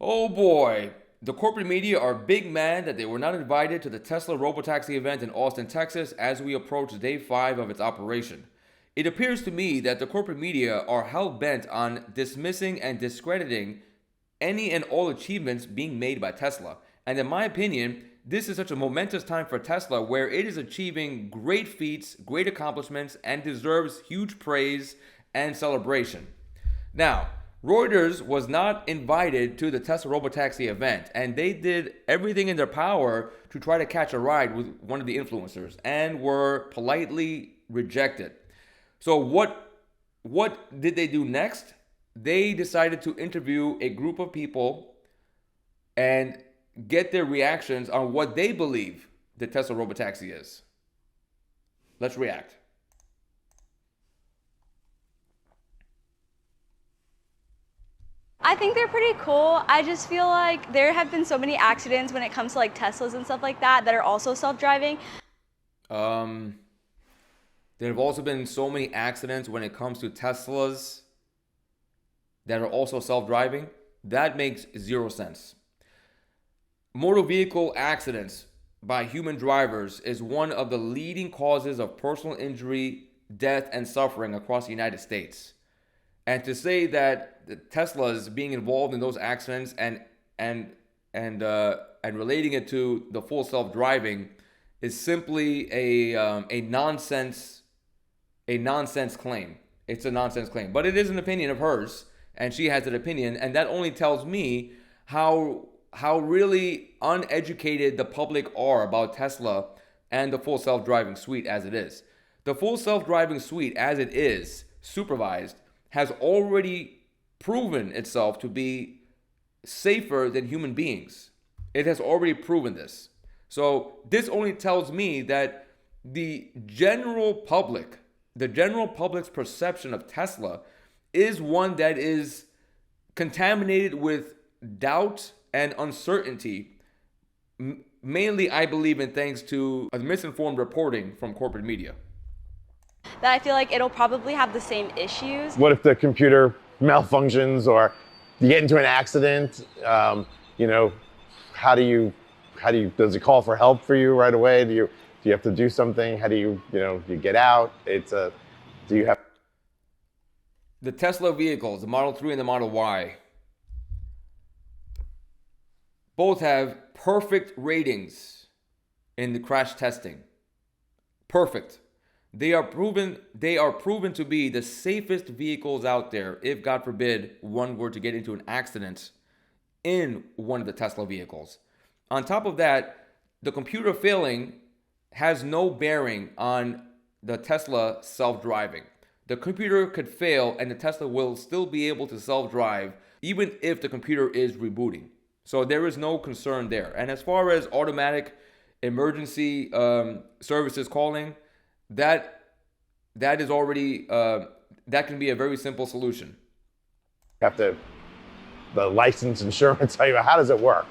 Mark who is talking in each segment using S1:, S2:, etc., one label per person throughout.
S1: Oh boy, the corporate media are big mad that they were not invited to the Tesla Robotaxi event in Austin, Texas as we approach day 5 of its operation. It appears to me that the corporate media are hell-bent on dismissing and discrediting any and all achievements being made by Tesla. And in my opinion, this is such a momentous time for Tesla where it is achieving great feats, great accomplishments, and deserves huge praise and celebration. Now, Reuters was not invited to the Tesla Robotaxi event, and they did everything in their power to try to catch a ride with one of the influencers and were politely rejected. So what did they do next? They decided to interview a group of people and get their reactions on what they believe the Tesla Robotaxi is. Let's react.
S2: I think they're pretty cool. I just feel like there have been so many accidents when it comes to like Teslas and stuff like that that are also self-driving.
S1: There have also been so many accidents when it comes to Teslas that are also self-driving. That makes zero sense. Motor vehicle accidents by human drivers is one of the leading causes of personal injury, death, and suffering across the United States. And to say that the Teslas being involved in those accidents and relating it to the full self-driving is simply a nonsense claim. It's a nonsense claim, but it is an opinion of hers, and she has an opinion, and that only tells me how really uneducated the public are about Tesla and the full self-driving suite as it is. The full self-driving suite as it is, supervised, has already proven itself to be safer than human beings. It has already proven this. So this only tells me that the general public's perception of Tesla is one that is contaminated with doubt and uncertainty. Mainly, I believe, in thanks to a misinformed reporting from corporate media.
S2: That I feel like it'll probably have the same issues.
S3: What if the computer malfunctions or you get into an accident? How do you, does it call for help for you right away? Do you have to do something? How do you get out? Do you have?
S1: The Tesla vehicles, the Model 3 and the Model Y, both have perfect ratings in the crash testing. Perfect. They are proven to be the safest vehicles out there if, God forbid, one were to get into an accident in one of the Tesla vehicles. On top of that, the computer failing has no bearing on the Tesla self-driving. The computer could fail and the Tesla will still be able to self-drive even if the computer is rebooting. So there is no concern there. And as far as automatic emergency services calling, that is already that can be a very simple solution.
S3: Have to the license, insurance. How does it work?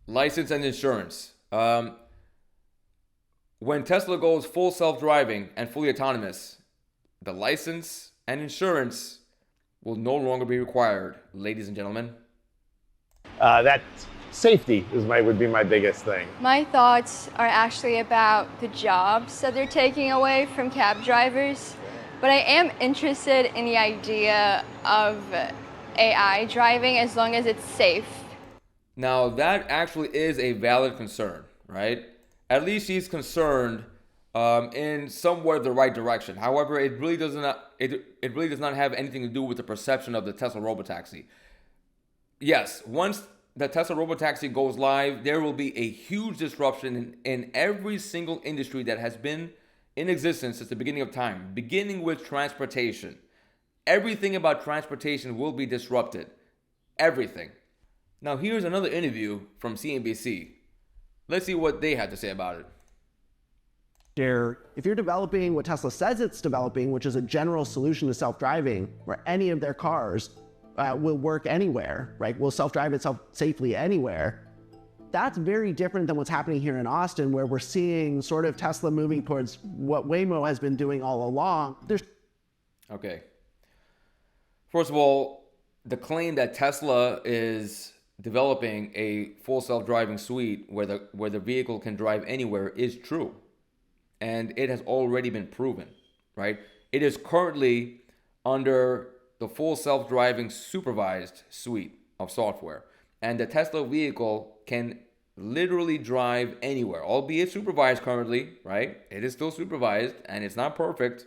S1: License and insurance. When Tesla goes full self-driving and fully autonomous, the license and insurance will no longer be required, ladies and gentlemen.
S3: That safety would be my biggest thing.
S4: My thoughts are actually about the jobs that they're taking away from cab drivers, but I am interested in the idea of AI driving as long as it's safe.
S1: Now that actually is a valid concern, right? At least she's concerned in somewhat the right direction. However, it really does not have anything to do with the perception of the Tesla Robotaxi. Yes, once the Tesla Robotaxi goes live, there will be a huge disruption in every single industry that has been in existence since the beginning of time, beginning with transportation. Everything about transportation will be disrupted. Everything. Now here's another interview from CNBC. Let's see what they had to say about it.
S5: If you're developing what Tesla says it's developing, which is a general solution to self-driving, where any of their cars will work anywhere, right? Will self-drive itself safely anywhere. That's very different than what's happening here in Austin, where we're seeing sort of Tesla moving towards what Waymo has been doing all along.
S1: Okay. First of all, the claim that Tesla is developing a full self-driving suite where the vehicle can drive anywhere is true. And it has already been proven, right? It is currently under the full self-driving supervised suite of software. And the Tesla vehicle can literally drive anywhere, albeit supervised currently, right? It is still supervised and it's not perfect.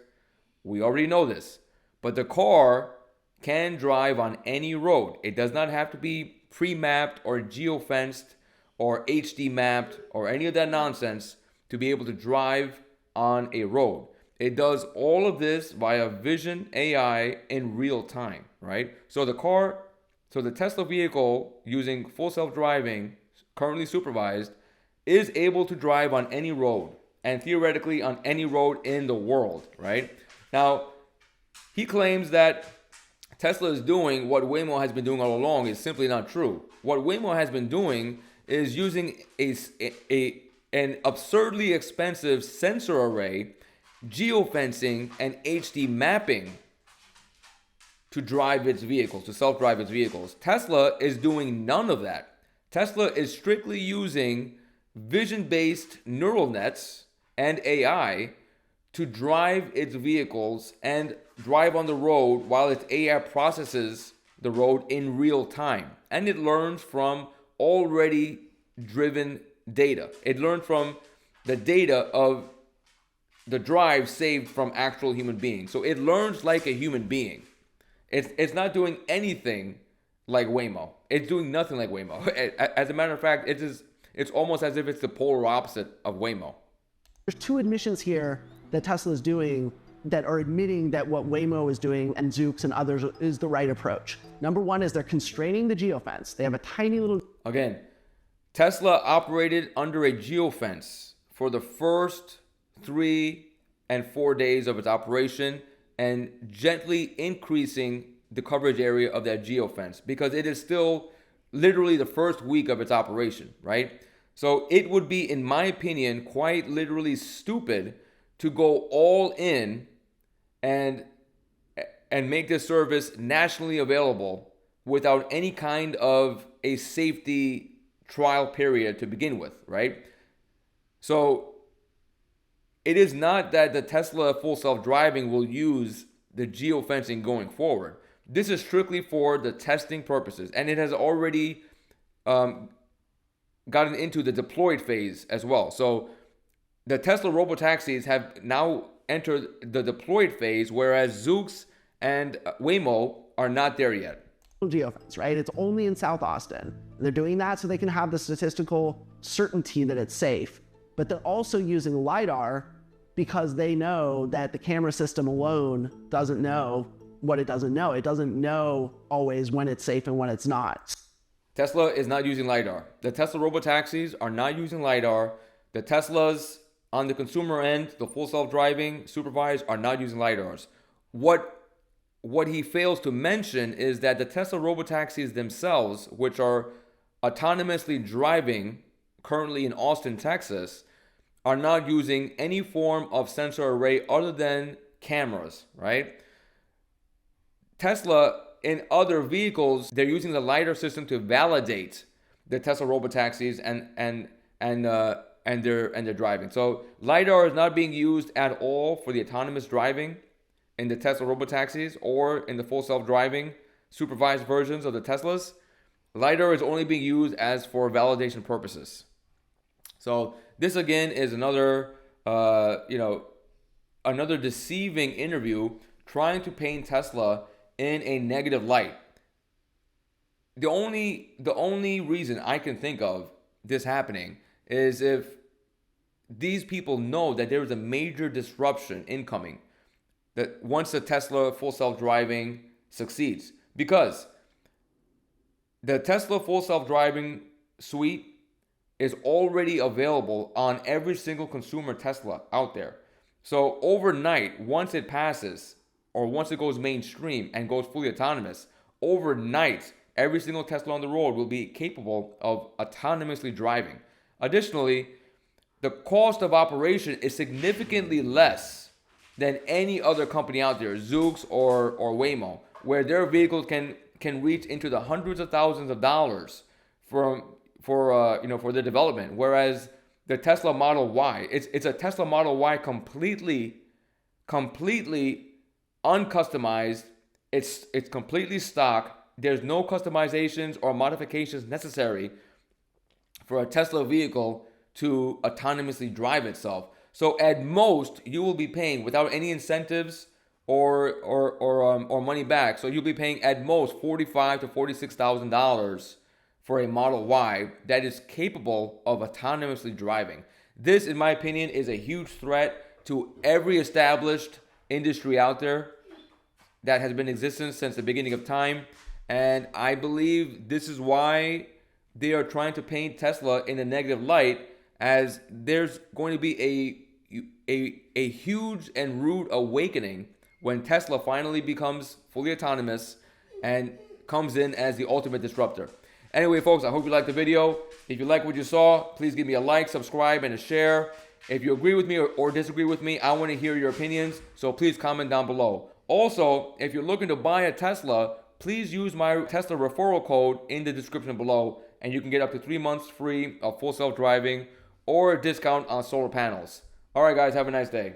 S1: We already know this. But the car can drive on any road. It does not have to be pre-mapped or geofenced or HD mapped or any of that nonsense to be able to drive on a road. It does all of this via vision AI in real time, right? So the Tesla vehicle using full self-driving, currently supervised, is able to drive on any road and theoretically on any road in the world, right? Now, he claims that Tesla is doing what Waymo has been doing all along is simply not true. What Waymo has been doing is using an absurdly expensive sensor array, geofencing, and HD mapping to drive its vehicles, to self-drive its vehicles. Tesla is doing none of that. Tesla is strictly using vision-based neural nets and AI to drive its vehicles and drive on the road while its AI processes the road in real time. And it learns from already driven data. It learned from the data of the drive saved from actual human beings. So it learns like a human being. It's not doing anything like Waymo. It's doing nothing like Waymo. As a matter of fact, it's almost as if it's the polar opposite of Waymo.
S5: There's two admissions here that Tesla is doing that are admitting that what Waymo is doing and Zoox and others is the right approach. Number one is they're constraining the geofence. They have a tiny little...
S1: Again, Tesla operated under a geofence for the first 3 and 4 days of its operation and gently increasing the coverage area of that geofence because it is still literally the first week of its operation, right? So it would be, in my opinion, quite literally stupid to go all in and make this service nationally available without any kind of a safety trial period to begin with, right? So it is not that the Tesla full self-driving will use the geofencing going forward. This is strictly for the testing purposes, and it has already gotten into the deployed phase as well. So the Tesla robotaxis have now entered the deployed phase, whereas Zoox and Waymo are not there yet.
S5: Geofence, right? It's only in South Austin. They're doing that so they can have the statistical certainty that it's safe. But they're also using LiDAR because they know that the camera system alone doesn't know what it doesn't know. It doesn't know always when it's safe and when it's not.
S1: Tesla is not using LiDAR. The Tesla robotaxis are not using LiDAR. The Teslas on the consumer end, the full self-driving supervised, are not using LiDARs. What he fails to mention is that the Tesla robotaxis themselves, which are autonomously driving currently in Austin, Texas, are not using any form of sensor array other than cameras, right? Tesla, in other vehicles, they're using the LiDAR system to validate the Tesla robotaxis and their driving. So LiDAR is not being used at all for the autonomous driving in the Tesla robotaxis or in the full self-driving supervised versions of the Teslas. LiDAR is only being used as for validation purposes. So this again is another another deceiving interview trying to paint Tesla in a negative light. The only reason I can think of this happening is if these people know that there is a major disruption incoming, that once the Tesla full self-driving succeeds, because the Tesla full self-driving suite is already available on every single consumer Tesla out there. So overnight, once it passes, or once it goes mainstream and goes fully autonomous, overnight, every single Tesla on the road will be capable of autonomously driving. Additionally, the cost of operation is significantly less than any other company out there, Zoox or Waymo, where their vehicles can reach into the hundreds of thousands of dollars for the development. Whereas the Tesla Model Y, it's a Tesla Model Y completely uncustomized. It's completely stock. There's no customizations or modifications necessary for a Tesla vehicle to autonomously drive itself. So at most, you will be paying without any incentives or money back. So you'll be paying at most $45,000 to $46,000 for a Model Y that is capable of autonomously driving. This, in my opinion, is a huge threat to every established industry out there that has been in existence since the beginning of time. And I believe this is why they are trying to paint Tesla in a negative light, as there's going to be a huge and rude awakening when Tesla finally becomes fully autonomous and comes in as the ultimate disruptor. Anyway, folks, I hope you liked the video. If you like what you saw, please give me a like, subscribe, and a share. If you agree with me or disagree with me, I want to hear your opinions, so please comment down below. Also, if you're looking to buy a Tesla, please use my Tesla referral code in the description below, and you can get up to 3 months free of full self-driving or a discount on solar panels. All right, guys, have a nice day.